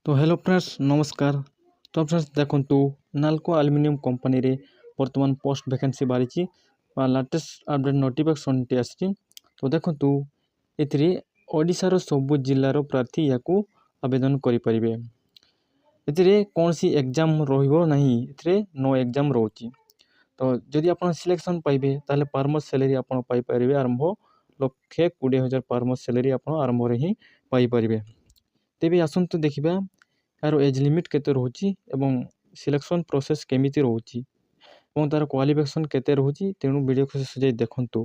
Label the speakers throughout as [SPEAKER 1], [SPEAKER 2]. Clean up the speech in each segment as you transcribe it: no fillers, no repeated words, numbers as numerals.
[SPEAKER 1] तो hello friends नमस्कार। तो फ्रेंड्स देखंतु नालको एल्युमिनियम कंपनी रे वर्तमान पोस्ट वैकेंसी बारिछि लेटेस्ट अपडेट नोटिफिकेशन टी आछि। तो देखंतु एथिरे ओडिसा रो सब जिल्ला रो प्रार्थी याकू आवेदन करि परिबे। एथिरे कोनसी एग्जाम रहिबो नाही, एथिरे नो एग्जाम रहउछि। तो जदि आपण सिलेक्शन पाइबे ताले पर मंथ सैलरी आपण पाइ परिबे आरंभ 1,20,000 पर मंथ सैलरी आपण आरंभ रे ही पाइ परिबे। तेबे आसंतु देखिबा यार एज लिमिट केते रहउछि एवं सिलेक्शन प्रोसेस केमिति रहउछि एवं तार क्वालिफिकेशन केते रहउछि। तेणु वीडियो को सजे देखंतु।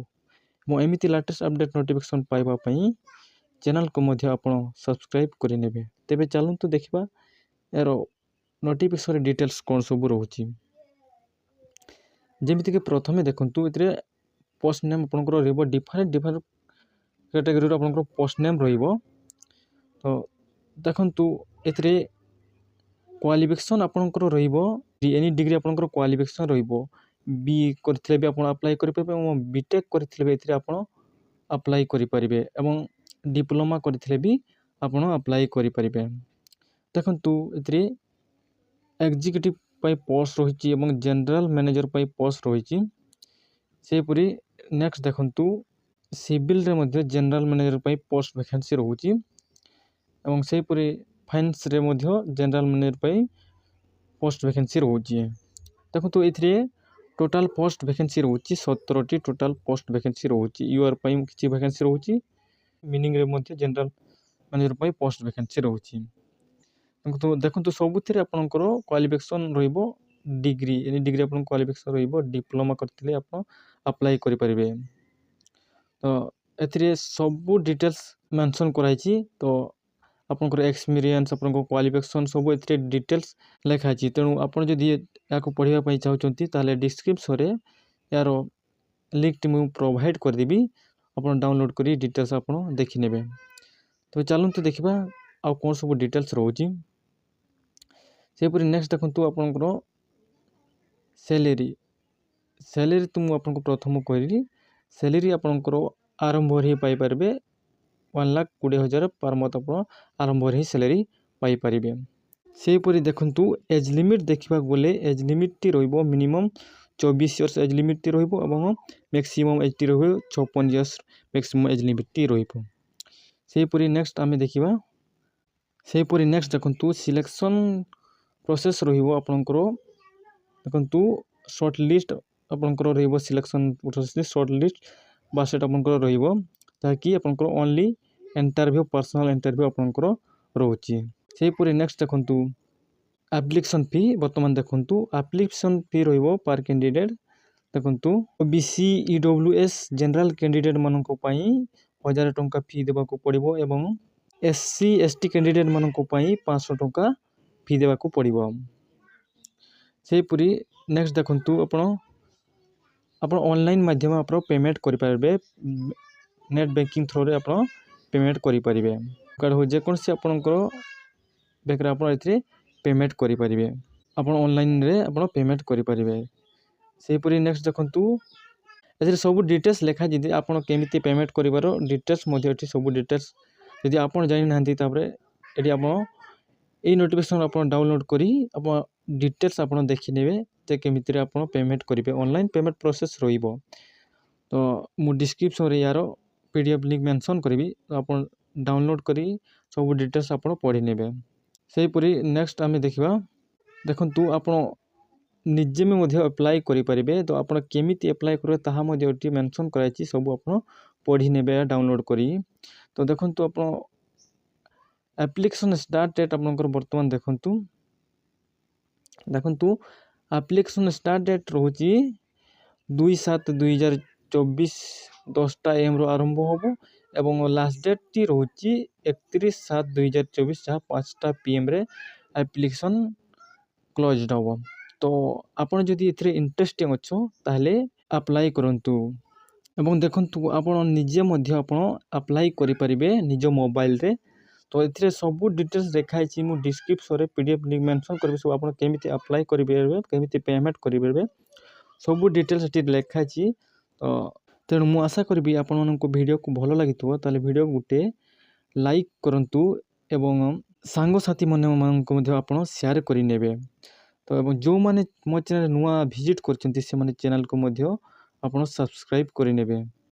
[SPEAKER 1] मो एमिति लेटेस्ट अपडेट नोटिफिकेशन पाइबा पई चैनल को मध्ये आपण सब्सक्राइब करि नेबे। तेबे चलंतु देखिबा यार नोटिफिकेशन डिटेल्स कोन सब रहउछि। जेमिति के प्रथमे देखंतु इतरे पोस्ट नेम आपनकर रहइबो डिफरेंट कैटेगरी रो आपनकर पोस्ट नेम रहइबो। तो देखंतु एतरे क्वालिफिकेशन आपनकर रहइबो एनी डिग्री आपनकर क्वालिफिकेशन रहइबो। बी करथिले बे आपण अप्लाई करि परबे एवं बीटेक करथिले बे एतरे आपण अप्लाई करि परिबे एवं डिप्लोमा करथिले भी आपण अप्लाई करि परिबे। देखंतु एतरे एग्जीक्यूटिव पई पोस्ट रहिछि एवं जनरल मैनेजर पई पोस्ट रहिछि। सेपुरी नेक्स्ट देखंतु सिविल रे मध्ये जनरल मैनेजर पई पोस्ट वैकेंसी रहउछि एवं सेपुरी फाइनेंस रे मध्ये जनरल मैनेजर पई पोस्ट वैकेंसी रहउछि। देखंतु एथिरे टोटल पोस्ट वैकेंसी रहउछि 17 टी टोटल पोस्ट वैकेंसी रहउछि। यूआर पई किछि वैकेंसी रहउछि, मीनिंग रे मध्ये जनरल मैनेजर पई पोस्ट वैकेंसी रहउछि। तो देखंतु सबुथिरे आपनकर क्वालिफिकेशन रहइबो डिग्री एनी डिग्री आपन क्वालिफिकेशन रहइबो डिप्लोमा करथिले आपन अप्लाई करि परिबे। तो एथिरे सब डिटेल्स मेंशन कराइछि। तो आपनकर एक्सपीरियंस आपनकर क्वालिफिकेशन सब एथिरे डिटेल्स लेखा छि। तेणु आपन जदि याको पढिबा पई चाहउचंती ताले डिस्क्रिप्शन रे यार लिंक मु प्रोवाइड कर देबी, आपन डाउनलोड करी डिटेल्स आपन देखि नेबे। तो चलंतु देखिबा आ कोन सब डिटेल्स रहउछि। सेपुरी नेक्स्ट देखंतु आपनकर सैलरी तुम आपन को प्रथम कहली सैलरी आपनकर आरंभ रे पाई परबे 1,20,000 पर मंथ आपन आरंभ रे सैलरी पाई परिबे। सेपुरी देखंतु एज लिमिट देखिबा गोले एज लिमिट टी रहइबो मिनिमम 24 इयर्स एज लिमिट टी रहइबो एवं मैक्सिमम एज टी रहइबो 56 इयर्स मैक्सिमम एज लिमिट टी रहइबो। सेपुरी नेक्स्ट आमे देखिबा सेपुरी नेक्स्ट देखंतु सिलेक्शन प्रोसेस रहिबो आपनकर। देखंतु शॉर्ट लिस्ट आपनकर रहिबो सिलेक्शन प्रोसेस शॉर्ट लिस्ट बासेट आपनकर रहिबो ताकि आपनकर ओनली इंटरव्यू पर्सनल इंटरव्यू आपनकर रहउछि। सेपुरी नेक्स्ट देखंतु एप्लीकेशन फी वर्तमान देखंतु एप्लीकेशन फी रहिबो पर कैंडिडेट। देखंतु ओबीसी ईडब्ल्यूएस जनरल कैंडिडेट मानको पई 1000 टंका फी देबा को पड़िबो एवं एससी एसटी कैंडिडेट मानको पई 500 टंका फी देबा को पड़िबो। सेपुरी नेक्स्ट देखंतु आपण ऑनलाइन माध्यम आपण पेमेंट करि पारबे, नेट बैंकिंग थ्रू रे आपण पेमेंट करि परिबे। कार्ड हो जे कोनसे आपनकर बेकरा आपण एथरे पेमेंट करि परिबे, आपण ऑनलाइन रे आपण पेमेंट करि परिबे। सेपुरी नेक्स्ट देखंतु एथरे सब डिटेल्स लेखा जदि आपण केमिति पेमेंट करिवारो डिटेल्स मध्ये एठी सब डिटेल्स जदि आपण जानि नाहंती ताबरे एठी आपण ए नोटिफिकेशन आपण डाउनलोड करी आपण डिटेल्स आपण देखि नेबे जे केमिति रे आपण पेमेंट करिवे। ऑनलाइन पेमेंट प्रोसेस रहिबो। तो मु डिस्क्रिप्शन रे यारो पीडीएफ लिंक मेंशन करबी, तो आपण डाउनलोड करी सब डिटेल्स आपण पढि नेबे। सेपुरी नेक्स्ट आमे देखिबा देखंतु आपण निजे में मध्ये अप्लाई करि परिबे। तो आपण केमिति अप्लाई करबे ताहा मध्ये एठी मेंशन कराइछि, सब आपण पढि नेबे डाउनलोड करी। तो देखंतु आपण एप्लीकेशन स्टार्ट डेट आपनकर वर्तमान देखंतु एप्लीकेशन स्टार्ट डेट रहउछि 2/7/2024 10टा एम रो आरंभ होबो एवं लास्ट डेट टी रहउछि 31/7/2024 जहाँ 5टा पीएम रे एप्लीकेशन क्लोज्ड होबो। तो आपण जदि एथरे इंटरेस्टिंग अछो ताहले अप्लाई करंतु एवं देखंतु आपण निजे मध्ये आपण अप्लाई करि परिबे निज मोबाइल रे। तो एथरे सब डिटेल्स देखाइ छि, मु डिस्क्रिप्शन रे पीडीएफ लिंक मेंशन करबे, सब आपण केमिति अप्लाई करिबे केमिति पेमेंट करिबे सब डिटेल्स एठी लेखा छि। तो तेणु मु आशा करबी आपण को वीडियो को भलो लागितबो ताले वीडियो गुटे लाइक करंतु एवं ସାଙ୍ଗସାଥି ମାନଙ୍କୁ ମଧ୍ୟ ଆପଣ ସେୟାର କରିନେବେ। ତ ଏବଂ ଯେଉଁମାନେ ମୋ ଚ୍ୟାନେଲ୍ ନୂଆ ଭିଜିଟ୍ କରିଛନ୍ତି ସେମାନେ ଚ୍ୟାନେଲ୍କୁ ମଧ୍ୟ ଆପଣ ସବସ୍କ୍ରାଇବ୍ କରିନେବେ।